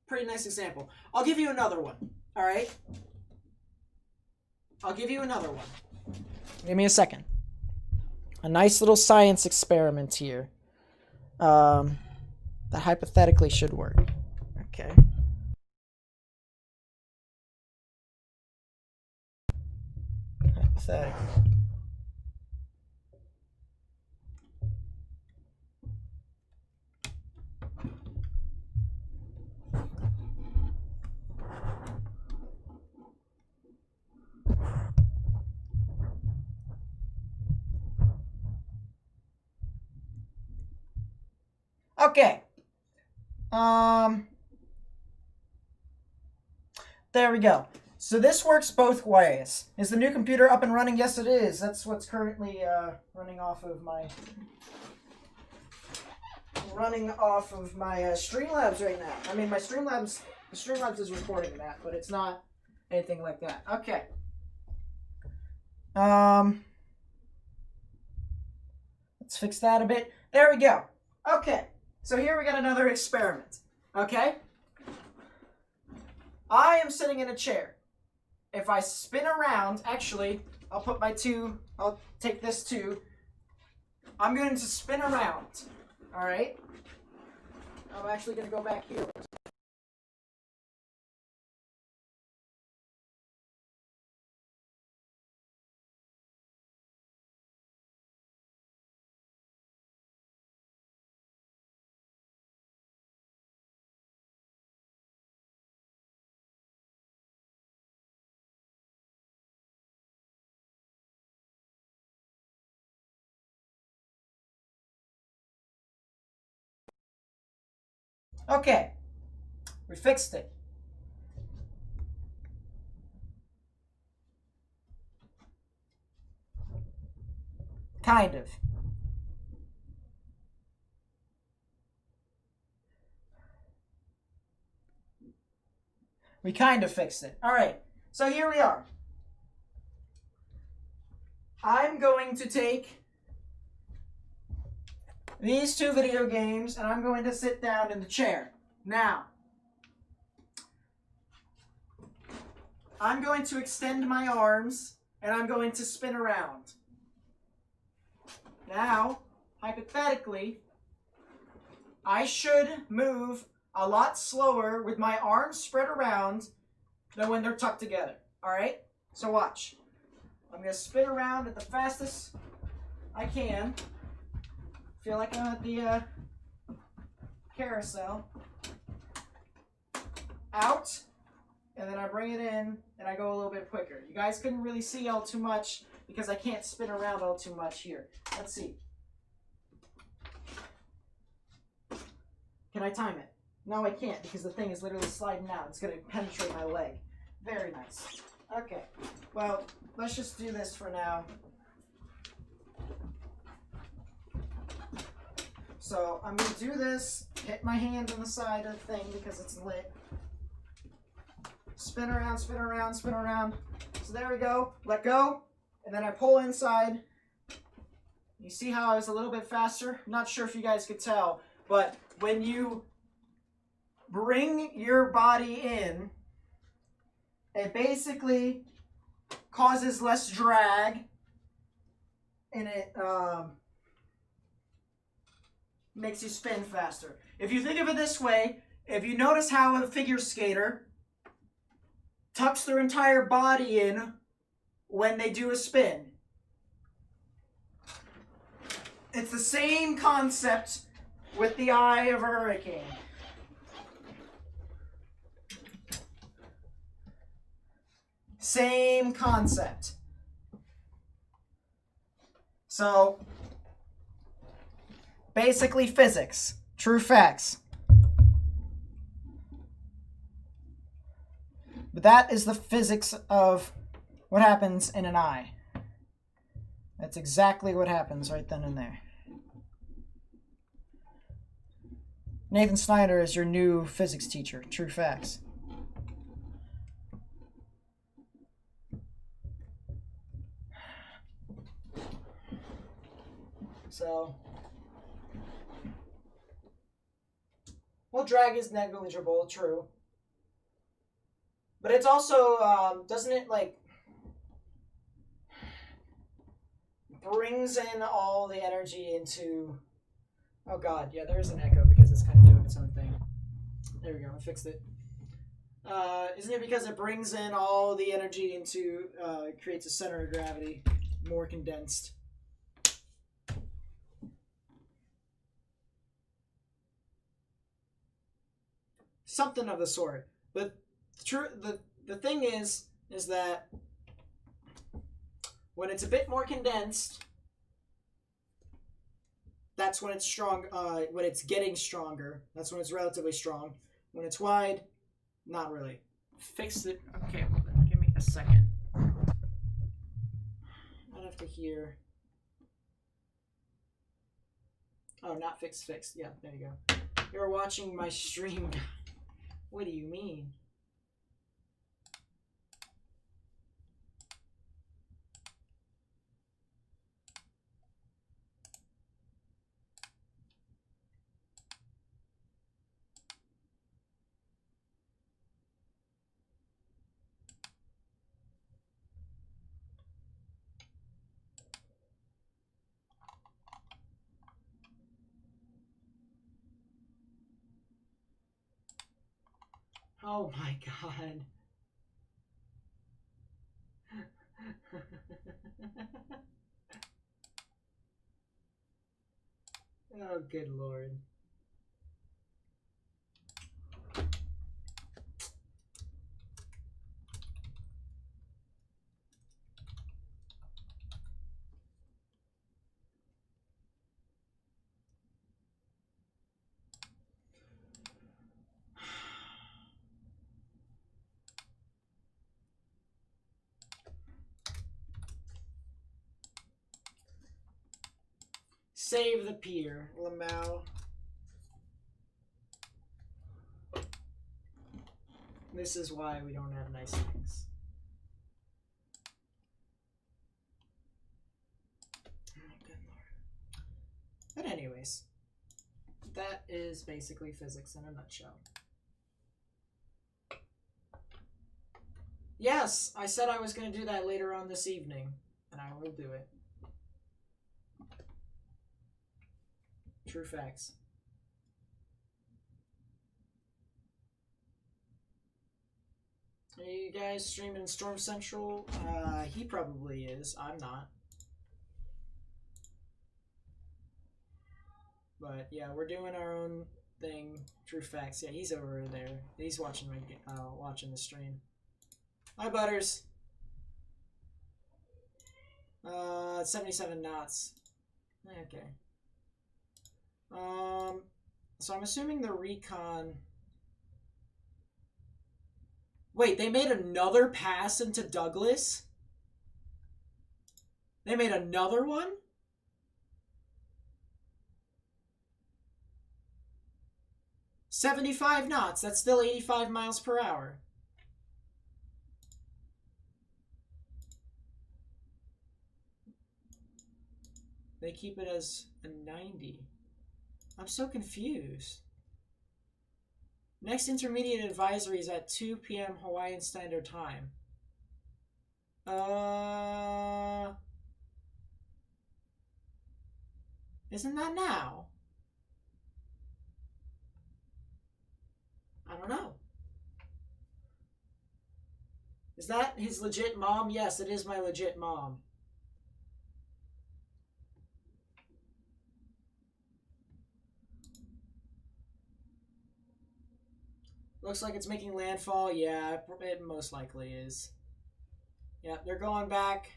example. I'll give you another one. Alright? I'll give you another one. Give me a second. A nice little science experiment here. That hypothetically should work. Okay. Hypothetically. Okay. There we go. So this works both ways. Is the new computer up and running? Yes, it is. That's what's currently running off of my Streamlabs right now. I mean, the Streamlabs is recording that, but it's not anything like that. Okay. Let's fix that a bit. There we go. Okay. So here we got another experiment. Okay? I am sitting in a chair. If I spin around, actually, I'll take this too. I'm going to spin around. Alright? I'm actually going to go back here. Okay, we fixed it. Kind of. We kind of fixed it. All right, so here we are. I'm going to take these two video games and I'm going to sit down in the chair. Now, I'm going to extend my arms and I'm going to spin around. Now, hypothetically, I should move a lot slower with my arms spread around than when they're tucked together. Alright? So watch. I'm going to spin around at the fastest I can. Feel like I'm at the carousel. Out. And then I bring it in and I go a little bit quicker. You guys couldn't really see all too much because I can't spin around all too much here. Let's see. Can I time it? No, I can't because the thing is literally sliding out. It's going to penetrate my leg. Very nice. Okay. Well, let's just do this for now. So I'm going to do this, hit my hand on the side of the thing because it's lit. Spin around, spin around, spin around. So there we go. Let go. And then I pull inside. You see how I was a little bit faster? I'm not sure if you guys could tell, but when you bring your body in, it basically causes less drag and it makes you spin faster. If you think of it this way, if you notice how a figure skater tucks their entire body in when they do a spin, it's the same concept with the eye of a hurricane. Same concept. So, basically physics. True facts. But that is the physics of what happens in an eye. That's exactly what happens right then and there. Nathan Snyder is your new physics teacher. True facts. So, well, drag is negligible, true. But it's also, doesn't it, like, brings in all the energy into, oh god, yeah, there is an echo because it's kind of doing its own thing. There we go, I fixed it. Isn't it because it brings in all the energy into, creates a center of gravity, more condensed? Something of the sort. But the thing is that when it's a bit more condensed, that's when it's strong. When it's getting stronger, that's when it's relatively strong. When it's wide, not really. Fix it. Okay, well then, give me a second. I'd have to hear. Oh, not fixed. Fixed. Yeah, there you go. You're watching my stream. What do you mean? Oh my god. Oh, good lord. Save the pier, Lamau. This is why we don't have nice things. Oh, good lord. But anyways, that is basically physics in a nutshell. Yes, I said I was going to do that later on this evening, and I will do it. True facts. Are you guys streaming Storm Central? He probably is. I'm not. But yeah, we're doing our own thing. True facts. Yeah, he's over there. He's watching watching the stream. Hi, Butters. 77 knots. Okay. So I'm assuming the recon. Wait, they made another pass into Douglas? They made another one? $75 knots. That's still 85 miles per hour. They keep it as a 90. I'm so confused. Next intermediate advisory is at 2 p.m. Hawaiian Standard Time. Isn't that now? I don't know. Is that his legit mom? Yes, it is my legit mom. Looks like it's making landfall. Yeah, it most likely is. Yeah, they're going back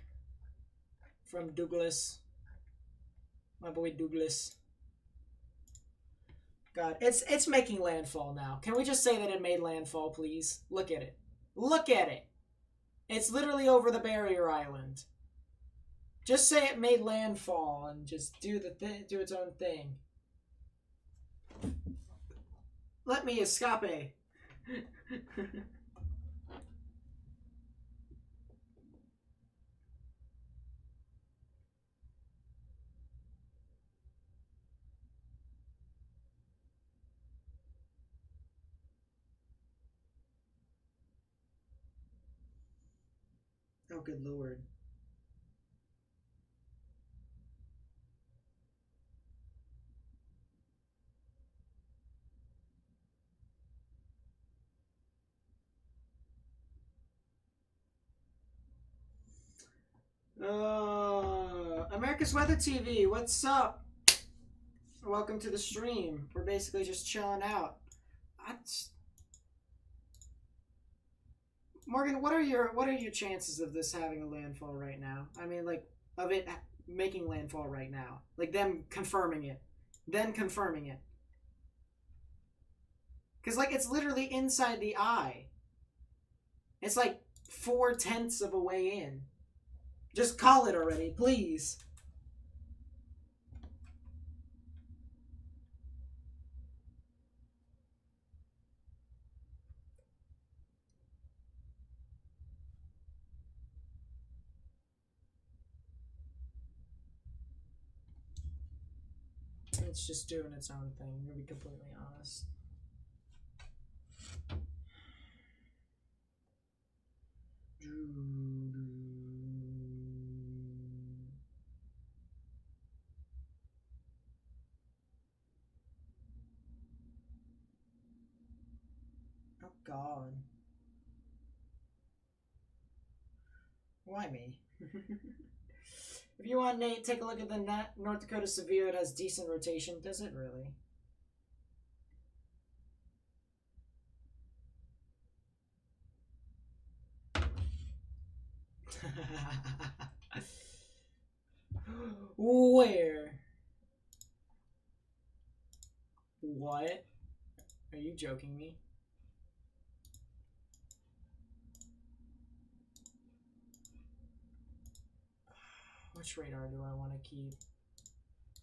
from Douglas. My boy Douglas. God, it's making landfall now. Can we just say that it made landfall, please? Look at it. Look at it. It's literally over the barrier island. Just say it made landfall and just do do its own thing. Let me escape. Oh, good lord. America's Weather TV, what's up? Welcome to the stream. We're basically just chilling out. Morgan, what are your chances of this having a landfall right now? I mean, like, of it making landfall right now, like them confirming it, then confirming it. Because like it's literally inside the eye. It's like 4/10 of a way in. Just call it already, please. It's just doing its own thing, to be completely honest. Oh god. Why me? If you want, Nate, take a look at the North Dakota Severe. It has decent rotation. Does it really? Where? What? Are you joking me? Which radar do I want to keep?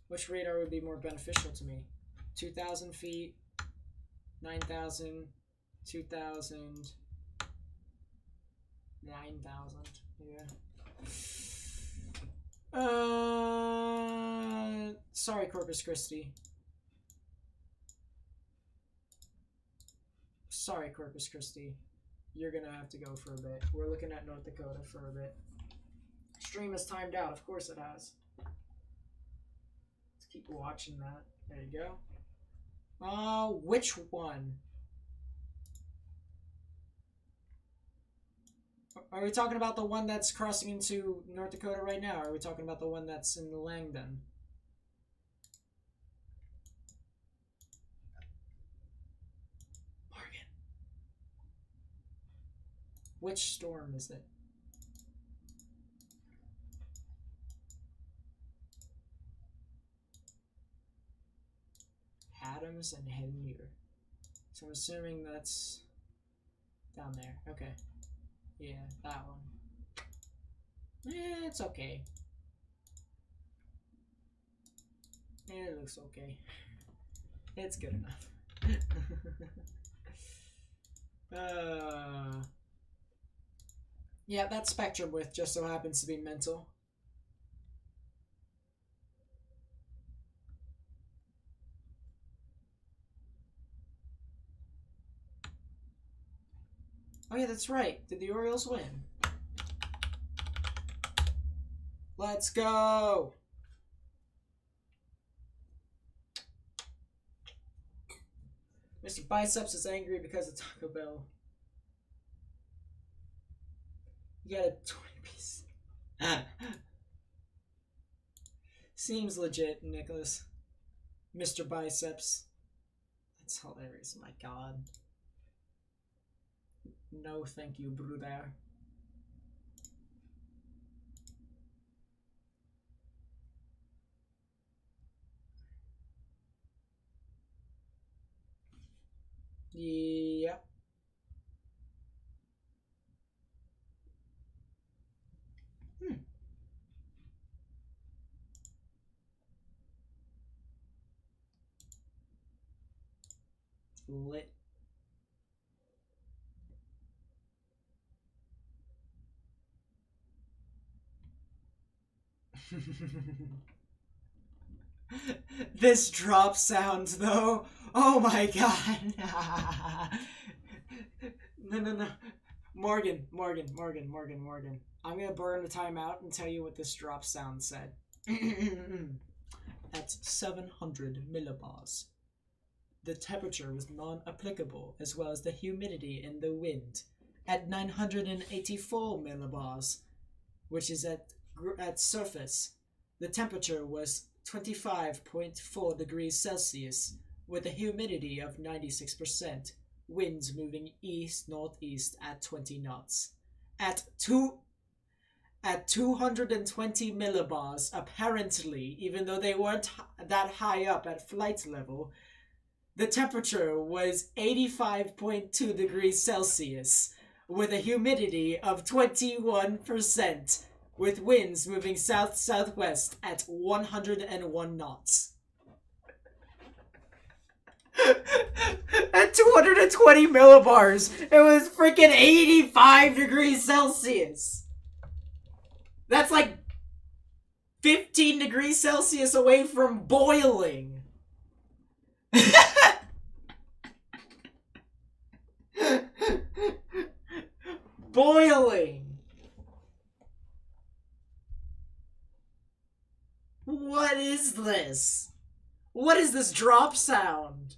Which radar would be more beneficial to me? 2,000 feet, 9,000, 2,000, 9,000. Yeah. Sorry, Corpus Christi. Sorry, Corpus Christi. You're gonna have to go for a bit. We're looking at North Dakota for a bit. Stream is timed out. Of course it has. Let's keep watching that. There you go. Which one? Are we talking about the one that's crossing into North Dakota right now? Or are we talking about the one that's in Langdon? Morgan. Which storm is it? Adams and Hennier. So I'm assuming that's down there. Okay. Yeah, that one. It's okay. It looks okay. It's good enough. Yeah, that spectrum width just so happens to be mental. Oh yeah, that's right. Did the Orioles win? Let's go! Mr. Biceps is angry because of Taco Bell. You got a 20-piece. Seems legit, Nicholas. Mr. Biceps. That's hilarious, my god. No, thank you, brother. Yep. Lit. This drop sound, though. Oh my god. No. Morgan. I'm gonna burn the timeout and tell you what this drop sound said. At 700 millibars. The temperature was non-applicable, as well as the humidity in the wind. At 984 millibars, which is at surface, the temperature was 25.4 degrees Celsius, with a humidity of 96%, winds moving east-northeast at 20 knots. At 220 millibars, apparently, even though they weren't that high up at flight level, the temperature was 85.2 degrees Celsius, with a humidity of 21%, with winds moving south-southwest at 101 knots. At 220 millibars, it was freaking 85 degrees Celsius. That's like 15 degrees Celsius away from boiling. Boiling. What is this? What is this drop sound?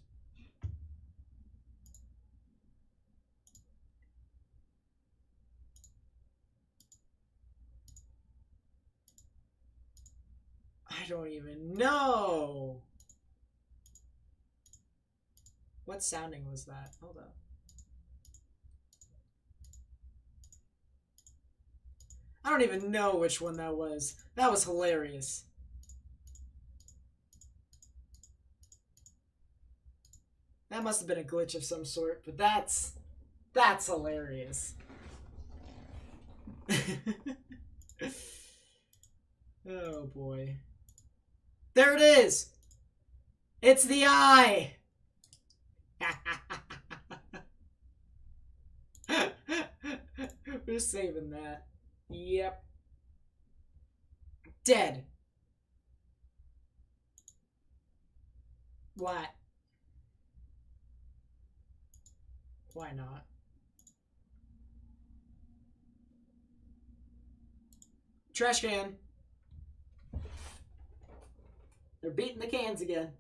I don't even know. What sounding was that? Hold up. I don't even know which one that was. That was hilarious. That must have been a glitch of some sort, but that's hilarious. Oh boy. There it is! It's the eye! We're saving that. Yep. Dead. What? Why not? Trash can. They're beating the cans again.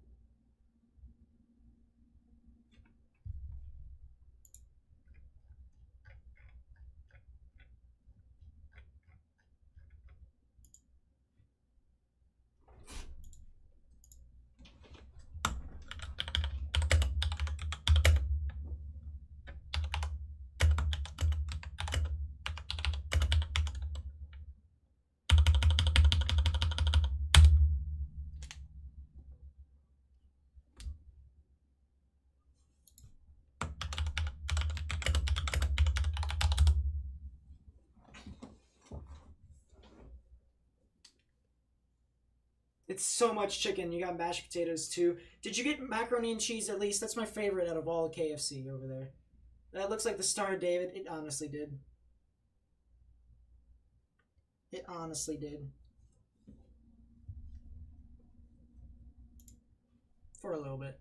It's so much chicken. You got mashed potatoes too. Did you get macaroni and cheese at least? That's my favorite out of all KFC over there. That looks like the Star of David. It honestly did. It honestly did. For a little bit.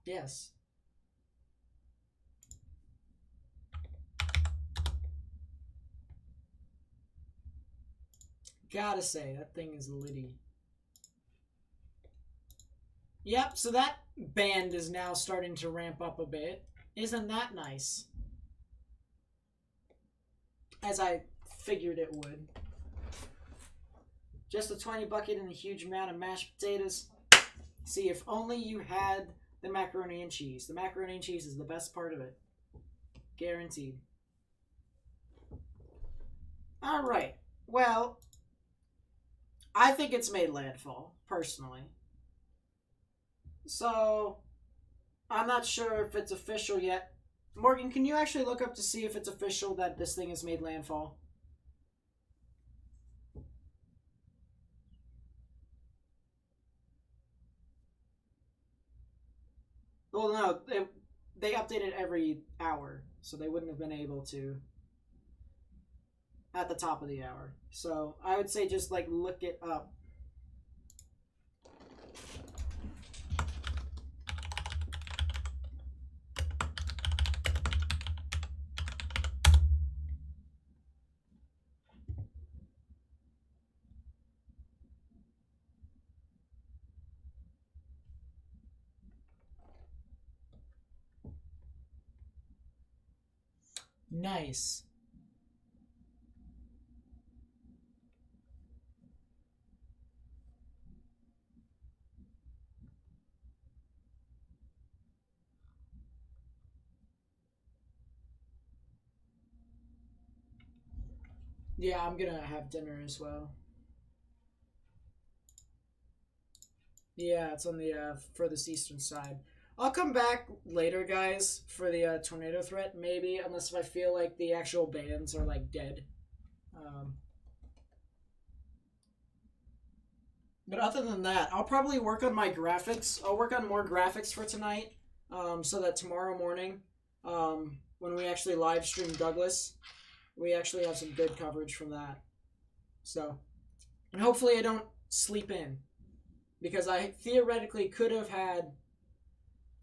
Yes. Gotta say, that thing is litty. Yep, so that band is now starting to ramp up a bit. Isn't that nice? As I figured it would. Just a 20 bucket and a huge amount of mashed potatoes. See, if only you had the macaroni and cheese. The macaroni and cheese is the best part of it. Guaranteed. Alright. Well, I think it's made landfall, personally. So, I'm not sure if it's official yet. Morgan, can you actually look up to see if it's official that this thing has made landfall? Well, no, they update it every hour, so they wouldn't have been able to at the top of the hour. So I would say just like look it up. Nice. Yeah, I'm gonna have dinner as well. Yeah, it's on the furthest eastern side. I'll come back later, guys, for the tornado threat, maybe, unless if I feel like the actual bands are, like, dead. But other than that, I'll probably work on my graphics. I'll work on more graphics for tonight, so that tomorrow morning, when we actually live stream Douglas, we actually have some good coverage from that. So, and hopefully I don't sleep in, because I theoretically could have had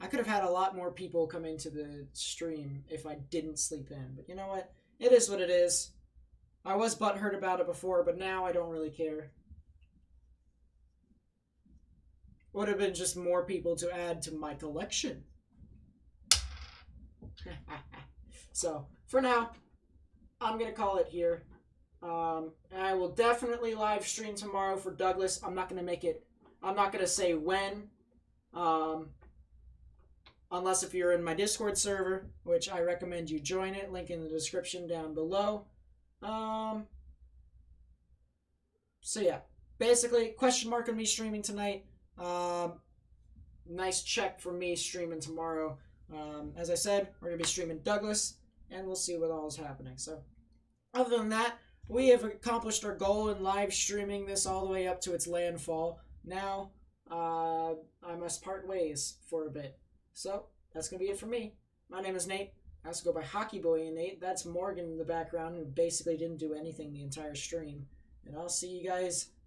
a lot more people come into the stream if I didn't sleep in. But you know what? It is what it is. I was butthurt about it before, but now I don't really care. Would have been just more people to add to my collection. So, for now, I'm going to call it here. I will definitely live stream tomorrow for Douglas. I'm not going to say when. Unless if you're in my Discord server, which I recommend you join it. Link in the description down below. So yeah, basically, question mark on me streaming tonight. Nice check for me streaming tomorrow. As I said, we're going to be streaming Douglas, and we'll see what all is happening. So, other than that, we have accomplished our goal in live streaming this all the way up to its landfall. Now, I must part ways for a bit. So, that's going to be it for me. My name is Nate. I also go by Hockey Boy and Nate. That's Morgan in the background, who basically didn't do anything the entire stream. And I'll see you guys